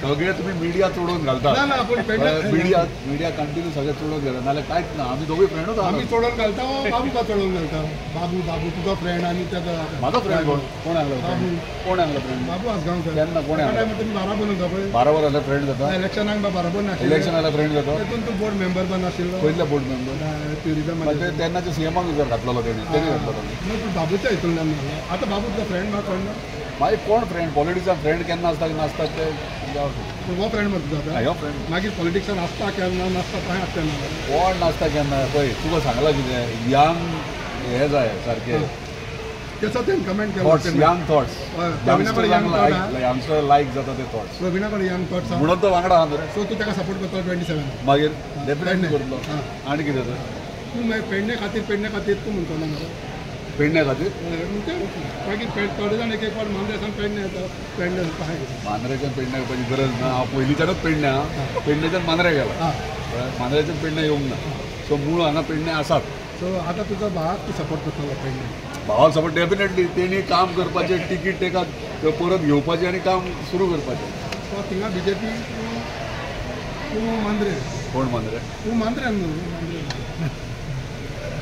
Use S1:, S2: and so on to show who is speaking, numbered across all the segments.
S1: सगळे तुम्ही मीडिया चोडून घालता मीडिया कंटिन्यू सगळे चोडून घालता नाल्यार कांयच ना आमी दोघूय फ्रेंडूच
S2: आमी चोडून घालता बाबू का चोडून घालता बाबू बाबू तुका फ्रेंड आनी त्याचा
S1: म्हाजो फ्रेंड कोण आहलो कोण आहलो फ्रेंड
S2: बाबू आसगांवकर
S1: केन्ना कोण
S2: तुम्ही बाराबर नव्हता पळय
S1: बाराबर आसला फ्रेंड जाता
S2: इलेक्शनाक बाराबर नाशिल्लो
S1: इलेक्शनाला फ्रेंड जाता
S2: तेतून तूं बोर्ड मेंबर पण नाशिल्लो
S1: पयल्या बोर्ड मेंबर
S2: ट्युरिजम
S1: तेन्नाच्या सीएमाक विचार घातलेलो तेणी घातलेलो
S2: तूं बाबूच्या हितूंतल्यान आतां बाबू तुका फ्रेंड म्हाका कळना
S1: मागीर कोण फ्रेंड पॉलिटिक्सान फ्रेंड केन्ना आसता नासतात ते
S2: हो फ्रेंड म्हणटा
S1: ह्यो फ्रेंड
S2: मागीर पॉलिटिक्सान आसता केन्ना नासता कांय आसता तेन्ना
S1: कोण नासता केन्ना पळय तुका सांगलां कितें यंग हे जाय सारके
S2: त्याचा ते कमेंट
S1: थॉट्स
S2: केला
S1: यंग थॉट्स यंगस्टर लायक जाता ते थॉट्स
S2: प्रवीणाकडे यंग थॉट्स
S1: म्हणून तो वांगडा आहा
S2: सो तूं ताका सपोर्ट करता 27
S1: मागीर डेफिनेटली करतलो आनी कितें तर
S2: तूं मागीर पेडणे खातीर तूं म्हणटलो मरे
S1: पेडण्या खातीर
S2: मागीर थोडे जाण एक एक फावट मांद्रेसान पेडणे येता पेडणे
S1: मांद्रेच्यान पेडण्या येवपाची गरज ना हांव पयलींच्यानूच पेडण्या पेडणेच्यान मांद्रे गेला मांद्रेच्यान पेडण्या येवंक ना सो मूळ हांगा पेडणे आसात
S2: सो आतां तुजो भावाक तूं सपोर्ट करतलो पेडणे
S1: भावाक सपोर्ट डेफिनेटली तेणी काम करपाचें तिकीट ताका परत घेवपाचें आनी काम सुरू करपाचें
S2: सो थिंगा बीजेपी तूं मांद्रे
S1: कोण मांद्रे
S2: तूं मांद्रे न्हू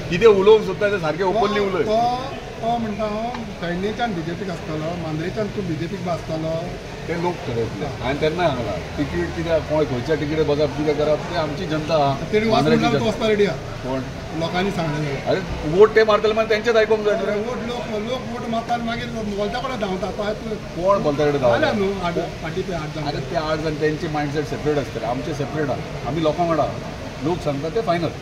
S1: कितें उलोवंक सोदता तें सारकें ओपनली उलय
S2: तो म्हणटा पेडणेच्यान बीजेपीक आसतलो मांद्रेच्यान तूं बीजेपीक आसतलो
S1: ते लोक ठरयतले हांवें तेन्ना सांगलां तिकीट कित्याक कोण खंयच्या तिकीट बसप कितें करप तें आमची जनता
S2: तेणी
S1: मांद्रेची
S2: वचपा रेडी आहा
S1: कोण
S2: लोकांनी सांगलें
S1: अरे वोट ते मारतले मागीर तेंचेच आयकूंक जाय न्हू
S2: वोट लोक वोट मारतात मागीर बोलता कडेन धांवता
S1: कोण बोलता कडेन धांवता
S2: न्हू फाटी पे 8 जाण
S1: अरे ते 8 जाण तेंची मायंडसेट सेपरेट आसतले आमचे सेपरेट आहा आमी लोकां वांगडा लोक सांगता ते फायनल